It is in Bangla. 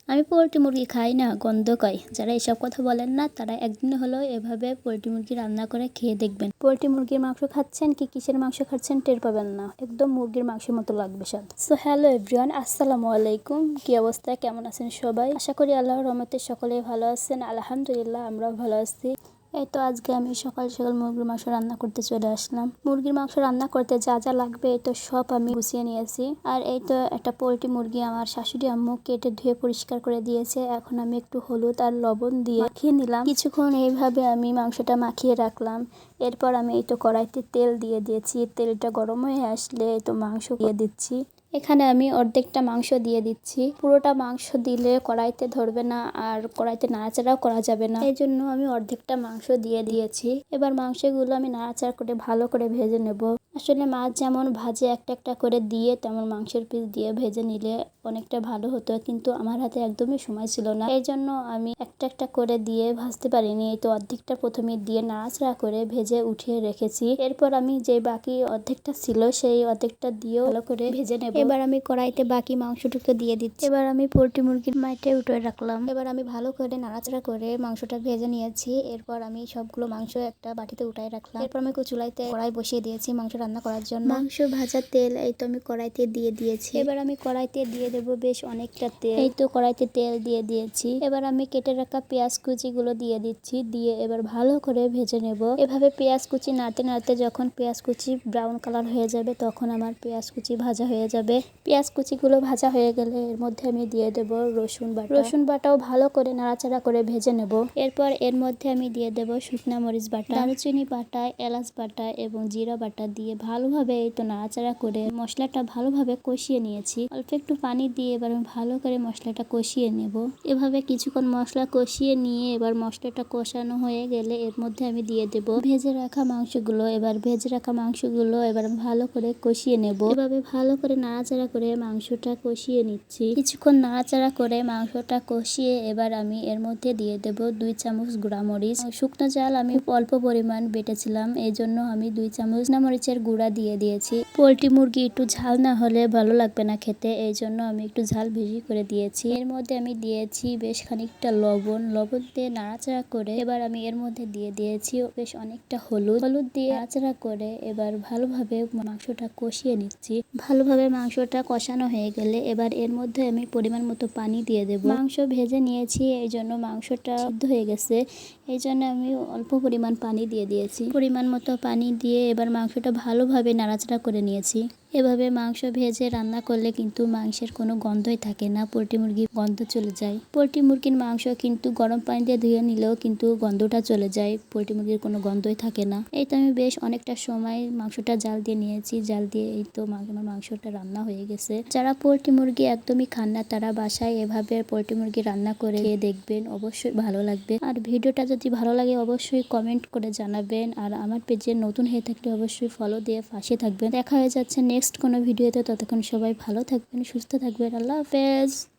আমি পোলট্রি মুরগি খাই না, গন্ধ পাই। যারা এসব কথা বলেন না তারা একদিন হলেও এভাবে পোলট্রি মুরগি রান্না করে খেয়ে দেখবেন। পোলট্রি মুরগির মাংস খাচ্ছেন কি কিসের মাংস খাচ্ছেন টের পাবেন না, একদম মুরগির মাংসের মতো লাগবে স্বাদ। সো হ্যালো এভরিওয়ান, আসসালামু আলাইকুম। কি অবস্থা, কেমন আছেন সবাই? আশা করি আল্লাহর রহমতে সকলেই ভালো আছেন। আলহামদুলিল্লাহ, আমরাও ভালো আছি। এই তো আজকে আমি সকাল সকাল মুরগির মাংস রান্না করতে চলে আসলাম। মুরগির মাংস রান্না করতে যা যা লাগবে এই তো সব আমি গুছিয়ে নিয়েছি। আর এই তো একটা পোলট্রি মুরগি আমার শাশুড়ি আম্মু কেটে ধুয়ে পরিষ্কার করে দিয়েছে। এখন আমি একটু হলুদ আর লবণ দিয়ে মাখিয়ে নিলাম। কিছুক্ষণ এইভাবে আমি মাংসটা মাখিয়ে রাখলাম। এরপর আমি এই তো কড়াইতে তেল দিয়ে দিয়েছি। তেলটা গরম হয়ে আসলে এই তো মাংস দিয়ে দিচ্ছি। এখানে আমি অর্ধেকটা মাংস দিয়ে দিচ্ছি। পুরোটা মাংস দিলে কড়াইতে ধরবে না আর কড়াইতে নাড়াচাড়াও করা যাবে না, এই জন্য আমি অর্ধেকটা মাংস দিয়ে দিয়েছি। এবার মাংসগুলো আমি নাড়াচাড়া করে ভালো করে ভেজে নেব। আসলে মাছ যেমন ভাজে একটা একটা করে দিয়ে তেমন মাংসের পিস দিয়ে ভেজে নিলে অনেকটা ভালো হতো, কিন্তু আমার হাতে একদমই সময় ছিল না, এই জন্য আমি একটা একটা করে দিয়ে ভাজতে পারিনি। এই তো অর্ধেকটা প্রথমে দিয়ে নাড়াচাড়া করে ভেজে উঠিয়ে রেখেছি। এরপর আমি যে বাকি অর্ধেকটা ছিল সেই অর্ধেকটা দিয়েও ভালো করে ভেজে নেব। এবার আমি কড়াইতে বাকি মাংসটুকু দিয়ে দিচ্ছি। এবার আমি পোলট্রি মুরগির মাইটে উঠে রাখলাম। এবার আমি ভালো করে নাড়াচাড়া করে মাংসটা ভেজে নিয়েছি। এরপর আমি সবগুলো মাংস একটা বাটিতে উঠাই রাখলাম। এরপর আমি চুলাইতে কড়াই বসিয়ে দিয়েছি মাংস রান্না করার জন্য। মাংস ভাজার তেল এই তো আমি কড়াইতে দিয়ে দিয়েছি। এবার আমি কড়াইতে দিয়ে দেবো বেশ অনেকটা তেল। এই তো কড়াইতে তেল দিয়ে দিয়েছি। এবার আমি কেটে রাখা পেঁয়াজ কুচিগুলো দিয়ে দিচ্ছি। দিয়ে এবার ভালো করে ভেজে নেব। এভাবে পেঁয়াজ কুচি নাড়তে নাড়তে যখন পেঁয়াজ কুচি ব্রাউন কালার হয়ে যাবে তখন আমার পেঁয়াজ কুচি ভাজা হয়ে যাবে। পেঁয়াজ কুচিগুলো ভাজা হয়ে গেলে এর মধ্যে আমি দিয়ে দেব রসুন বাটা। রসুন বাটাও ভালো করে নাড়াচাড়া করে ভেজে নেব। এরপর এর মধ্যে আমি দিয়ে দেব শুকনা মরিচ বাটা, দারুচিনি বাটা, এলাচ বাটা এবং জিরা বাটা দিয়ে ভালোভাবে এই তো নাড়াচাড়া করে মশলাটা ভালোভাবে কষিয়ে নিয়েছি। অল্প একটু পানি দিয়ে এবার আমি ভালো করে মশলাটা কষিয়ে নেব। এভাবে কিছুক্ষণ মশলা কষিয়ে নিয়ে এবার মশলাটা কষানো হয়ে গেলে এর মধ্যে আমি দিয়ে দেব ভেজে রাখা মাংসগুলো। এবার ভেজে রাখা মাংসগুলো এবার ভালো করে কষিয়ে নেব। এভাবে ভালো করে নাড়াচাড়া করে মাংসটা কষিয়ে নিচ্ছি। কিছুক্ষণ নাড়াচাড়া করে মাংসটা কষিয়ে এবার আমি এর মধ্যে দিয়ে দেব 2 চামচ গুঁড়া মরিচ। শুকনো ঝাল আমি অল্প পরিমাণ বেটেছিলাম, এই জন্য আমি 2 চামচ শুকনো মরিচের গুঁড়া দিয়ে দিয়েছি। পোলট্রি মুরগি একটু ঝাল না হলে ভালো লাগবে না খেতে, এই জন্য আমি একটু ঝাল বেশি করে দিয়েছি। এর মধ্যে আমি দিয়েছি বেশ খানিকটা লবণ দিয়ে নাড়াচাড়া করে এবার আমি এর মধ্যে দিয়ে দিয়েছি বেশ অনেকটা হলুদ দিয়ে নাড়াচাড়া করে এবার ভালোভাবে মাংসটা কষিয়ে নিচ্ছি। ভালোভাবে মাংসটা কষানো হয়ে গেলে এবার এর মধ্যে আমি পরিমাণ মতো পানি দিয়ে দেব। মাংস ভেজে নিয়েছি, এই জন্য মাংসটা সিদ্ধ হয়ে গেছে, এই জন্য আমি অল্প পরিমাণ পানি দিয়ে দিয়েছি। পরিমাণ মতো পানি দিয়ে এবার মাংসটা ভালোভাবে নাড়াচাড়া করে নিয়েছি। এভাবে মাংস ভেজে রান্না করলে কিন্তু মাংসের কোনো গন্ধই থাকে না, পোলট্রি মুরগির গন্ধ চলে যায়। পোলট্রি মুরগির মাংস কিন্তু গরম পানি দিয়ে ধুয়ে নিলেও কিন্তু গন্ধটা চলে যায়, পোলট্রি মুরগির কোনো গন্ধই থাকে না। এই তো আমি বেশ অনেকটা সময় মাংসটা জাল দিয়ে নিয়েছি। জাল দিয়ে এই তো আমার মাংসটা রান্না হয়ে গেছে। যারা পোলট্রি মুরগি একদমই খান না তারা বাসায় এভাবে পোলট্রি মুরগি রান্না করে খেয়ে দেখবেন, অবশ্যই ভালো লাগবে। আর ভিডিওটা যদি ভালো লাগে অবশ্যই কমেন্ট করে জানাবেন। আর আমার পেজে নতুন হয়ে থাকলে অবশ্যই ফলো দিয়ে পাশে থাকবেন। দেখা হয়ে যাচ্ছে নেক্সট কোনো ভিডিওতে। ততক্ষণ সবাই ভালো থাকবেন, সুস্থ থাকবেন। আল্লাহ হাফেজ।